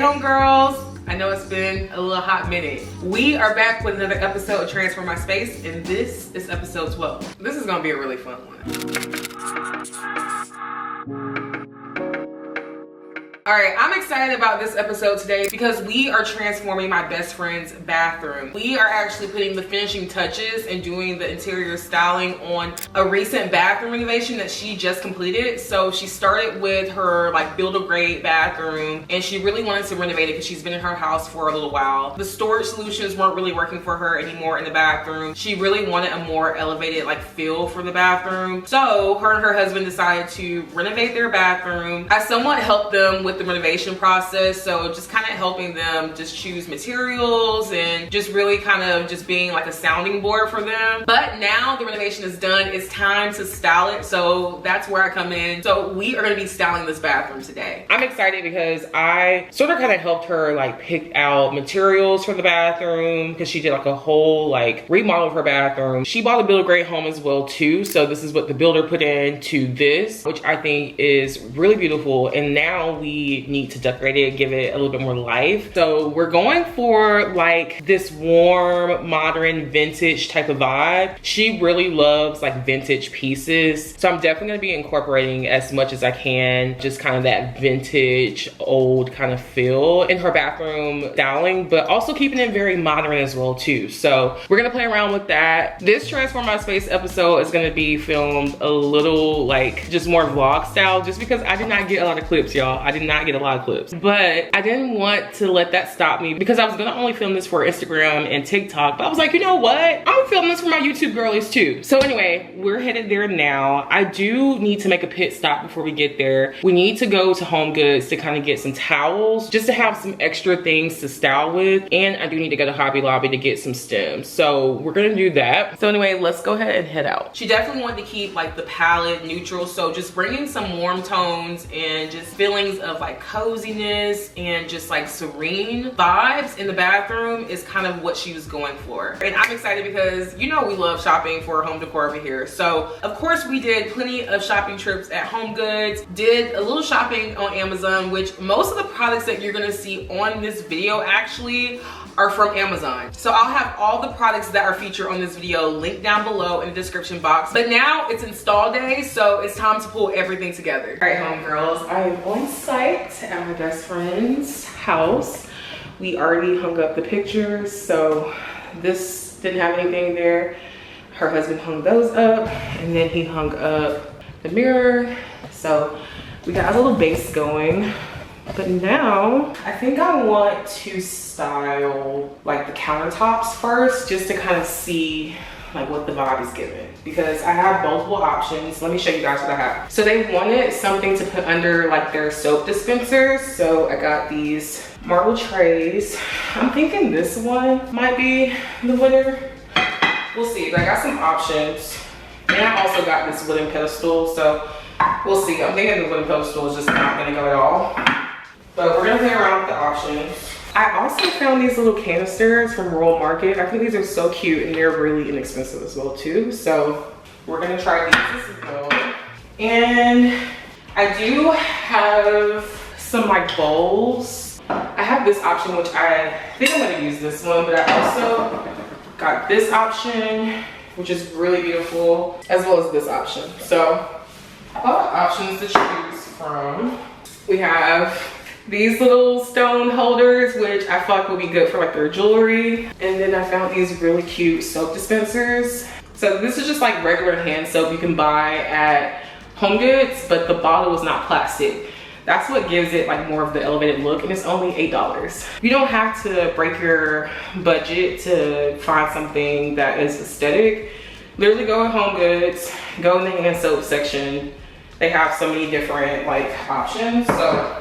homegirls. I know it's been a little hot minute. We are back with another episode of Transform My Space, and this is episode 12. This is gonna be a really fun one. All right, I'm excited about this episode today because we are transforming my best friend's bathroom. We are actually putting the finishing touches and doing the interior styling on a recent bathroom renovation that she just completed. So she started with her like build-a-grade bathroom, and she really wanted to renovate it because she's been in her house for a little while. The storage solutions weren't really working for her anymore in the bathroom. She really wanted a more elevated like feel for the bathroom. So her and her husband decided to renovate their bathroom. I somewhat helped them with the renovation process, so just kind of helping them just choose materials and just really kind of just being like a sounding board for them. But now the renovation is done, it's time to style it, so that's where I come in. So we are going to be styling this bathroom today. I'm excited because I sort of kind of helped her like pick out materials for the bathroom because she did like a whole like remodel of her bathroom. She bought a build-a-grade home as well too, so this is what the builder put into this, which I think is really beautiful. And now we need to decorate it, give it a little bit more life. So we're going for like this warm, modern, vintage type of vibe. She really loves like vintage pieces, so I'm definitely gonna be incorporating as much as I can, just kind of that vintage, old kind of feel in her bathroom styling, but also keeping it very modern as well too. So we're gonna play around with that. This Transform My Space episode is gonna be filmed a little like just more vlog style, just because I did not get a lot of clips, y'all. I did not get a lot of clips, but I didn't want to let that stop me because I was gonna only film this for Instagram and TikTok, but I was like, you know what, I'm gonna film this for my YouTube girlies too. So anyway, we're headed there now. I do need to make a pit stop before we get there. We need to go to HomeGoods to kind of get some towels, just to have some extra things to style with, and I do need to go to Hobby Lobby to get some stems, so we're gonna do that. So anyway, let's go ahead and head out. She definitely wanted to keep like the palette neutral, so just bringing some warm tones and just feelings of like coziness and just like serene vibes in the bathroom is kind of what she was going for. And I'm excited because you know we love shopping for home decor over here. So of course we did plenty of shopping trips at HomeGoods, did a little shopping on Amazon, which most of the products that you're gonna see on this video actually are from Amazon. So I'll have all the products that are featured on this video linked down below in the description box. But now it's install day, so it's time to pull everything together. All right, homegirls, I am on site at my best friend's house. We already hung up the pictures, so this didn't have anything there. Her husband hung those up, and then he hung up the mirror. So we got a little base going. But now I think I want to style like the countertops first, just to kind of see like what the vibe is giving, because I have multiple options. Let me show you guys what I have. So they wanted something to put under like their soap dispensers, so I got these marble trays. I'm thinking this one might be the winner. We'll see, but I got some options, and I also got this wooden pedestal, so we'll see. I'm thinking the wooden pedestal is just not gonna go at all. But we're gonna play around with the options. I also found these little canisters from Royal Market. I think these are so cute, and they're really inexpensive as well too. So we're gonna try these as well. And I do have some like bowls. I have this option, which I think I'm gonna use this one, but I also got this option, which is really beautiful, as well as this option. So a lot of options to choose from. We have these little stone holders, which I feel like will be good for like their jewelry. And then I found these really cute soap dispensers. So this is just like regular hand soap you can buy at HomeGoods, but the bottle is not plastic. That's what gives it like more of the elevated look, and it's only $8. You don't have to break your budget to find something that is aesthetic. Literally go to HomeGoods, go in the hand soap section. They have so many different like options, so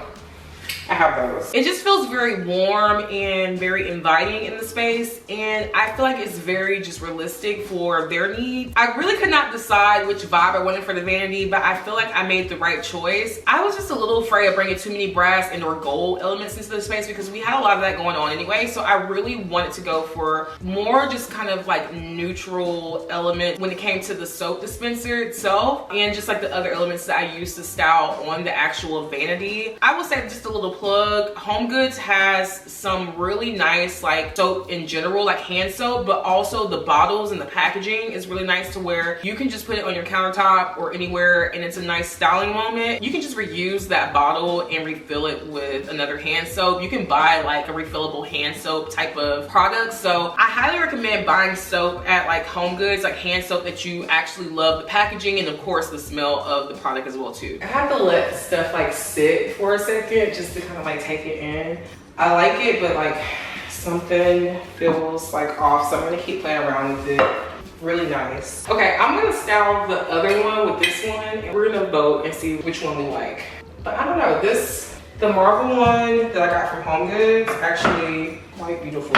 I have those. It just feels very warm and very inviting in the space, and I feel like it's very just realistic for their needs. I really could not decide which vibe I wanted for the vanity, but I feel like I made the right choice. I was just a little afraid of bringing too many brass and or gold elements into the space because we had a lot of that going on anyway, so I really wanted to go for more just kind of like neutral element when it came to the soap dispenser itself, and just like the other elements that I used to style on the actual vanity. I would say just a little plug. HomeGoods has some really nice like soap in general, like hand soap, but also the bottles and the packaging is really nice to where you can just put it on your countertop or anywhere and it's a nice styling moment. You can just reuse that bottle and refill it with another hand soap. You can buy like a refillable hand soap type of product. So I highly recommend buying soap at like HomeGoods, like hand soap that you actually love the packaging and of course the smell of the product as well too. I have to let stuff like sit for a second just to kind of like take it in. I like it, but like something feels like off, so I'm gonna keep playing around with it. Really nice. Okay, I'm gonna style the other one with this one and we're gonna vote and see which one we like. But I don't know, the marble one that I got from HomeGoods actually quite beautiful.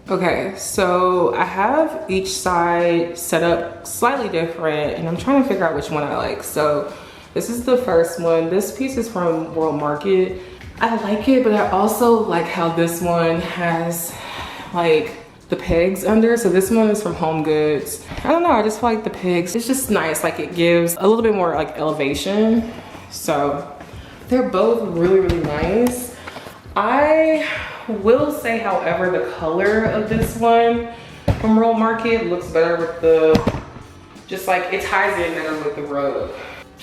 Okay, so I have each side set up slightly different and I'm trying to figure out which one I like. So this is the first one. This piece is from World Market. I like it, but I also like how this one has like the pegs under. So this one is from HomeGoods. I don't know, I just feel like the pegs, it's just nice. Like it gives a little bit more like elevation. So they're both really, really nice. I will say, however, the color of this one from World Market looks better with the, just like it ties in better with the rug.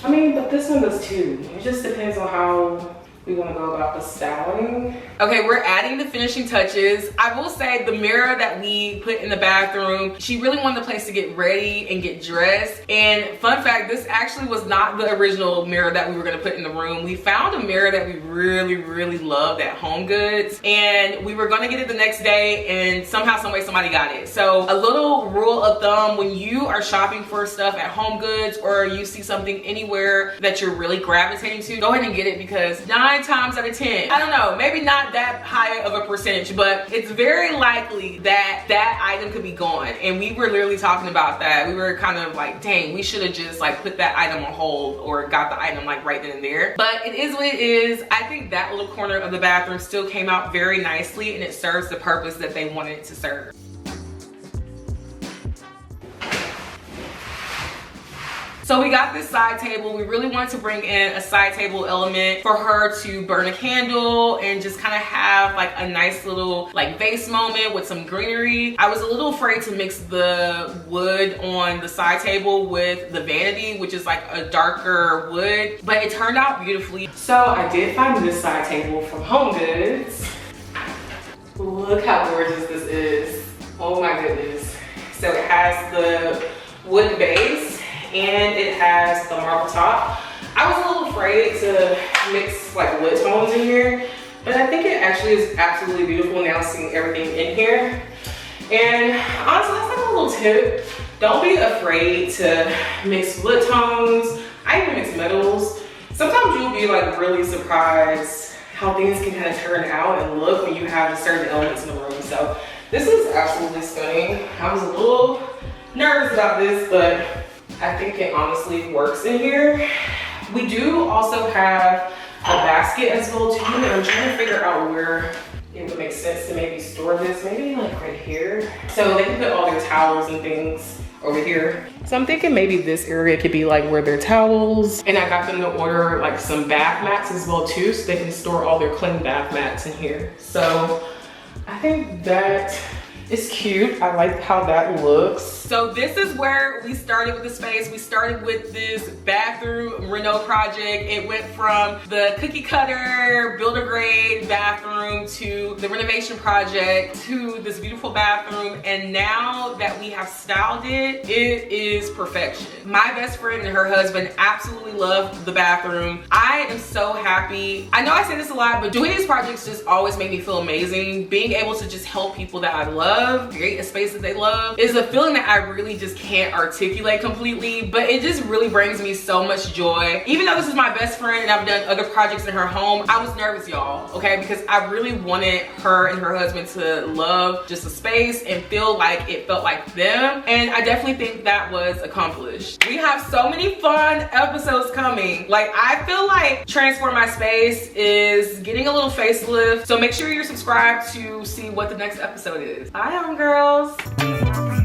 I mean, but this one does too. It just depends on how we want to go about the styling. Okay, we're adding the finishing touches. I will say the mirror that we put in the bathroom, she really wanted the place to get ready and get dressed. And fun fact, this actually was not the original mirror that we were gonna put in the room. We found a mirror that we really, really loved at HomeGoods and we were gonna get it the next day and somehow, someway somebody got it. So a little rule of thumb, when you are shopping for stuff at HomeGoods or you see something anywhere that you're really gravitating to, go ahead and get it because 9 times out of 10, I don't know, maybe not that high of a percentage, but it's very likely that that item could be gone. And we were literally talking about that. We were kind of like, dang, we should have just like put that item on hold or got the item like right then and there. But it is what it is. I think that little corner of the bathroom still came out very nicely and it serves the purpose that they wanted it to serve. So we got this side table. We really wanted to bring in a side table element for her to burn a candle and just kind of have like a nice little like vase moment with some greenery. I was a little afraid to mix the wood on the side table with the vanity, which is like a darker wood, but it turned out beautifully. So I did find this side table from HomeGoods. Look how gorgeous this is. Oh my goodness. So it has the wood base and it has the marble top. I was a little afraid to mix like wood tones in here, but I think it actually is absolutely beautiful now seeing everything in here. And honestly, that's like a little tip. Don't be afraid to mix wood tones. I even mix metals. Sometimes you'll be like really surprised how things can kind of turn out and look when you have certain elements in the room. So this is absolutely stunning. I was a little nervous about this, but I think it honestly works in here. We do also have a basket as well too, and I'm trying to figure out where it would make sense to maybe store this, maybe like right here. So they can put all their towels and things over here. So I'm thinking maybe this area could be like where their towels, and I got them to order like some bath mats as well too, so they can store all their clean bath mats in here. So I think that it's cute. I like how that looks. So this is where we started with the space. We started with this bathroom reno project. It went from the cookie cutter, builder grade bathroom to the renovation project to this beautiful bathroom. And now that we have styled it, it is perfection. My best friend and her husband absolutely love the bathroom. I am so happy. I know I say this a lot, but doing these projects just always make me feel amazing. Being able to just help people that I love create a space that they love is a feeling that I really just can't articulate completely, but it just really brings me so much joy. Even though this is my best friend and I've done other projects in her home, I was nervous, y'all, okay? Because I really wanted her and her husband to love just the space and feel like it felt like them, and I definitely think that was accomplished. We have so many fun episodes coming. Like, I feel like Transform My Space is getting a little facelift, so make sure you're subscribed to see what the next episode is. Bye, homegirls.